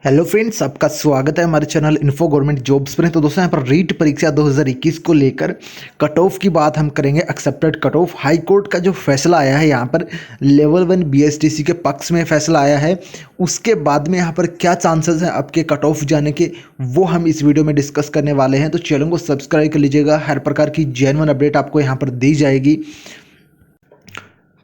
Hello friends, आपका स्वागत है हमारे चैनल इन्फो गवर्नमेंट जॉब्स पर। तो दोस्तों, यहाँ पर रीट परीक्षा 2021 को लेकर कट ऑफ की बात हम करेंगे। Accepted cut off high court का जो फैसला आया है, यहाँ पर लेवल 1 बीएसटीसी के पक्ष में फैसला आया है। उसके बाद में यहाँ पर क्या चांसेस हैं आपके कट ऑफ जाने के, वो हम इस वीडियो में डिस्कस करने वाले हैं। तो चैनल को सब्सक्राइब कर लीजिएगा, हर प्रकार की जेन्युइन अपडेट आपको यहाँ पर दी जाएगी।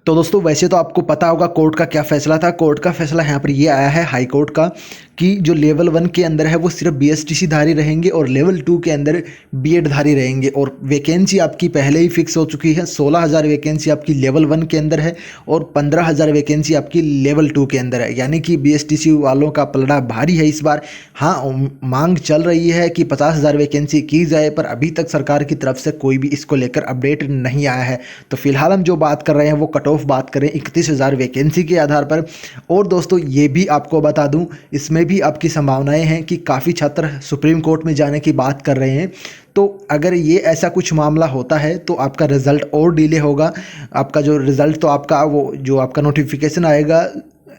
तो दोस्तों, वैसे तो आपको पता होगा कोर्ट का क्या फैसला था। कोर्ट का फैसला यहाँ पर ये आया है हाई कोर्ट का कि जो लेवल 1 के अंदर है वो सिर्फ बीएसटीसी धारी रहेंगे और लेवल 2 के अंदर बीएड धारी रहेंगे। और वैकेंसी आपकी पहले ही फिक्स हो चुकी है। 16,000 वैकेंसी आपकी लेवल 1 के अंदर है और 15,000 वैकेंसी आपकी लेवल 2 के अंदर है। यानी कि बीएसटीसी वालों का पलड़ा भारी है इस बार। हाँ, मांग चल रही है कि 50,000 वैकेंसी की जाए, पर अभी तक सरकार की तरफ से कोई भी इसको लेकर अपडेट नहीं आया है। तो फिलहाल हम जो बात कर रहे हैं वो कट ऑफ बात करें 31,000 वैकेंसी के आधार पर। और दोस्तों, ये भी आपको बता दूं, इसमें भी आपकी संभावनाएं हैं कि काफ़ी छात्र सुप्रीम कोर्ट में जाने की बात कर रहे हैं। तो अगर ये ऐसा कुछ मामला होता है तो आपका रिज़ल्ट और डिले होगा। आपका जो रिज़ल्ट तो आपका वो जो आपका नोटिफिकेशन आएगा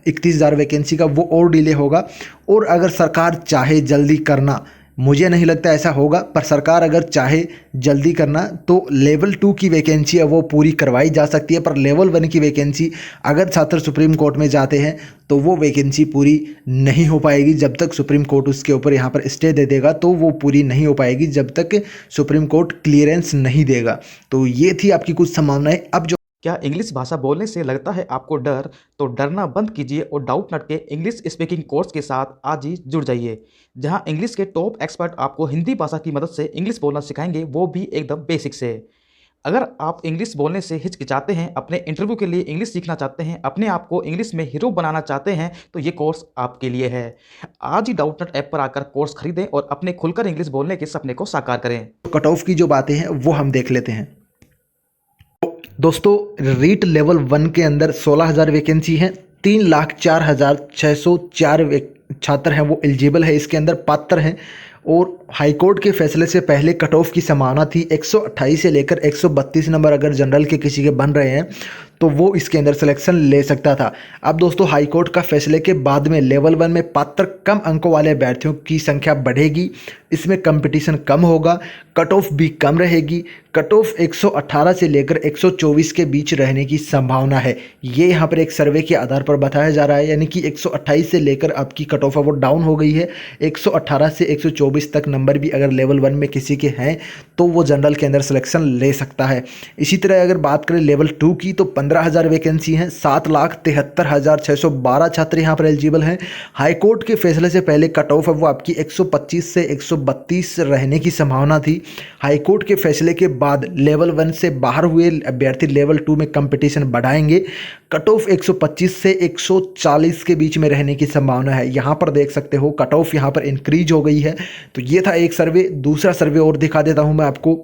31,000 वैकेंसी का, वो और डिले होगा। और अगर सरकार चाहे जल्दी करना, मुझे नहीं लगता ऐसा होगा, पर सरकार अगर चाहे जल्दी करना तो लेवल 2 की वैकेंसी है वो पूरी करवाई जा सकती है। पर लेवल 1 की वैकेंसी अगर छात्र सुप्रीम कोर्ट में जाते हैं तो वो वैकेंसी पूरी नहीं हो पाएगी। जब तक सुप्रीम कोर्ट उसके ऊपर यहाँ पर स्टे दे देगा तो वो पूरी नहीं हो पाएगी, जब तक सुप्रीम कोर्ट क्लियरेंस नहीं देगा। तो ये थी आपकी कुछ संभावनाएं। अब जो क्या इंग्लिश भाषा बोलने से लगता है आपको डर? तो डरना बंद कीजिए और डाउटनट के इंग्लिश स्पीकिंग कोर्स के साथ आज ही जुड़ जाइए, जहां इंग्लिश के टॉप एक्सपर्ट आपको हिंदी भाषा की मदद से इंग्लिश बोलना सिखाएंगे, वो भी एकदम बेसिक से। अगर आप इंग्लिश बोलने से हिचकिचाते हैं, अपने इंटरव्यू के लिए इंग्लिश सीखना चाहते हैं, अपने आप को इंग्लिश में हीरो बनाना चाहते हैं, तो ये कोर्स आपके लिए है। आज ही डाउटनट ऐप पर आकर कोर्स खरीदें और अपने खुलकर इंग्लिश बोलने के सपने को साकार करें। कट ऑफ की जो बातें हैं वो हम देख लेते हैं। दोस्तों, रीट लेवल 1 के अंदर 16,000 वैकेंसी है। 3,04,604 छात्र हैं वो एलिजिबल है, इसके अंदर पात्र हैं। और हाईकोर्ट के फैसले से पहले कट ऑफ की संभावना थी 128 से लेकर 132 नंबर। अगर जनरल के किसी के बन रहे हैं तो वो इसके अंदर सिलेक्शन ले सकता था। अब दोस्तों, हाईकोर्ट का फैसले के बाद में लेवल 1 में पात्र कम अंकों वाले अभ्यर्थियों की संख्या बढ़ेगी, इसमें कंपटीशन कम होगा, कट ऑफ भी कम रहेगी। कट ऑफ 118 से लेकर 124 के बीच रहने की संभावना है। ये यहाँ पर एक सर्वे के आधार पर बताया जा रहा है। यानी कि 128 से लेकर आपकी कट ऑफ है वो डाउन हो गई है। 118 से 124 तक नंबर भी अगर लेवल 1 में किसी के हैं तो वो जनरल के अंदर सिलेक्शन ले सकता है। इसी तरह अगर बात करें लेवल 2 की, तो 15,000 वैकेंसी हैं। 7,73,612 छात्र यहाँ पर एलिजिबल हैं। हाईकोर्ट के फैसले से पहले कट ऑफ है वो आपकी 125 से 132 रहने की संभावना थी। हाईकोर्ट के फैसले के बाद लेवल 1 से बाहर हुए अभ्यर्थी लेवल 2 में कंपटीशन बढ़ाएंगे। कट ऑफ 125 से 140 के बीच में रहने की संभावना है। यहाँ पर देख सकते हो कट ऑफ यहाँ पर इंक्रीज हो गई है। तो ये था एक सर्वे। दूसरा सर्वे और दिखा देता हूँ मैं आपको।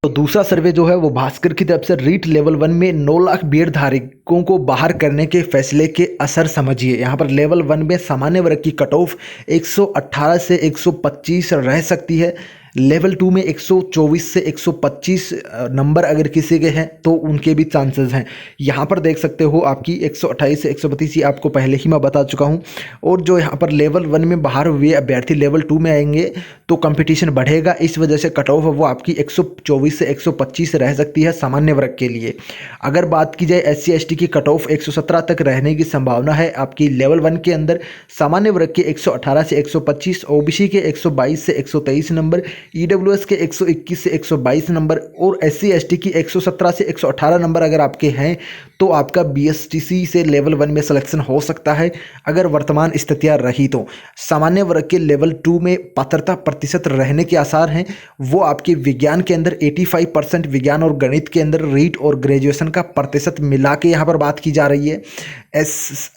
तो दूसरा सर्वे जो है वो भास्कर की तरफ से रीट लेवल 1 में 9 लाख बीएड धारकों को बाहर करने के फैसले के असर समझिए। यहाँ पर लेवल 1 में सामान्य वर्ग की कट ऑफ 118 से 125 रह सकती है। लेवल 2 में 124 से 125 नंबर अगर किसी के हैं तो उनके भी चांसेस हैं। यहाँ पर देख सकते हो आपकी 128 से 132, ये आपको पहले ही मैं बता चुका हूँ। और जो यहाँ पर लेवल 1 में बाहर हुए अभ्यर्थी लेवल 2 में आएंगे तो कंपटीशन बढ़ेगा। इस वजह से कट ऑफ है वो आपकी 124 से 125 रह सकती है सामान्य वर्ग के लिए। अगर बात की जाए SC ST की कट ऑफ 117 तक रहने की संभावना है आपकी लेवल 1 के अंदर। सामान्य वर्ग के 118 से 125, OBC के 122 से 123 नंबर, EWS के 121 से 122 नंबर और SC ST की 117 से 118 नंबर अगर आपके हैं तो आपका BSTC से लेवल 1 में सिलेक्शन हो सकता है, अगर वर्तमान स्थितियां रही तो। सामान्य वर्ग के लेवल 2 में पात्रता प्रतिशत रहने के आसार हैं वो आपके विज्ञान के अंदर 85%, विज्ञान और गणित के अंदर रीट और ग्रेजुएशन का प्रतिशत मिला के यहाँ पर बात की जा रही है।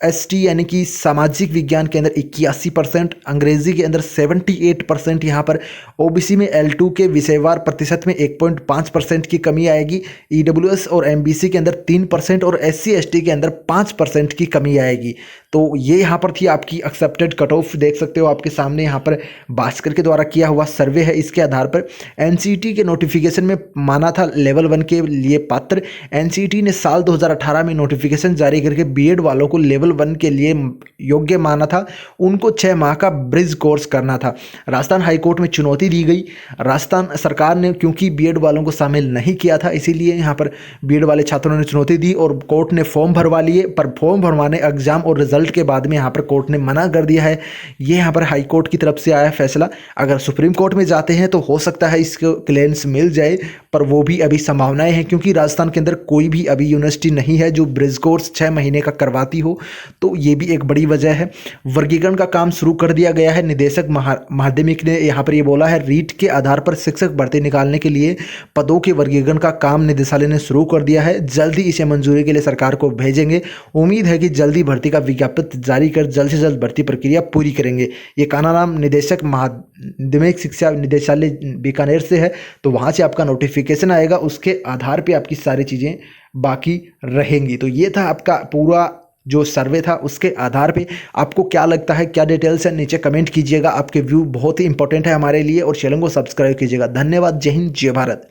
ST यानी कि सामाजिक विज्ञान के अंदर 81%, अंग्रेजी के अंदर 78% यहाँ पर। OBC में L2 के विषयवार प्रतिशत में 1.5% की कमी आएगी। EWS और MBC के अंदर 3% और SC ST के अंदर 5% की कमी आएगी। तो ये यहाँ पर थी आपकी एक्सेप्टेड कट ऑफ, देख सकते हो आपके सामने यहाँ पर भास्कर के द्वारा किया हुआ सर्वे है। इसके आधार पर एनसीईटी के नोटिफिकेशन में माना था लेवल 1 के लिए पात्र। एनसीईटी ने साल 2018 में नोटिफिकेशन जारी करके बीएड वालों को लेवल 1 के लिए योग्य माना था। उनको 6 माह का ब्रिज कोर्स करना था। राजस्थान हाईकोर्ट में चुनौती दी गई। राजस्थान सरकार ने क्योंकि बीएड वालों को शामिल नहीं किया था, इसीलिए यहाँ पर बीएड वाले छात्रों ने चुनौती दी और कोर्ट ने फॉर्म भरवा लिए। पर फॉर्म भरवाने, एग्जाम और रिजल्ट के बाद में यहाँ पर कोर्ट ने मना कर दिया है। ये यहाँ पर हाई कोर्ट की तरफ से आया फैसला। अगर सुप्रीम कोर्ट में जाते हैं तो हो सकता है इसको क्लियरेंस मिल जाए, पर वो भी अभी संभावनाएं हैं, क्योंकि राजस्थान के अंदर कोई भी अभी यूनिवर्सिटी नहीं है जो ब्रिज कोर्स 6 महीने का करवाती हो। तो ये भी एक बड़ी वजह है। वर्गीकरण का काम शुरू कर दिया गया है। निदेशक माध्यमिक ने यहाँ पर ये बोला है, रीट के आधार पर शिक्षक भर्ती निकालने के लिए पदों के वर्गीकरण का काम निदेशालय ने शुरू कर दिया है। जल्द ही इसे मंजूरी के लिए सरकार को भेजेंगे। उम्मीद है कि जल्दी भर्ती का विज्ञापन जारी कर जल्द से जल्द भर्ती प्रक्रिया पूरी करेंगे। ये कानाराम निदेशक माध्यमिक शिक्षा निदेशालय बीकानेर से है, तो वहाँ से आपका नोटिफिकेशन आएगा, उसके आधार पे आपकी सारी चीज़ें बाकी रहेंगी। तो ये था आपका पूरा जो सर्वे था, उसके आधार पे आपको क्या लगता है, क्या डिटेल्स है, नीचे कमेंट कीजिएगा। आपके व्यू बहुत ही इंपॉर्टेंट है हमारे लिए, और चैनल को सब्सक्राइब कीजिएगा। धन्यवाद। जय हिंद, जय भारत।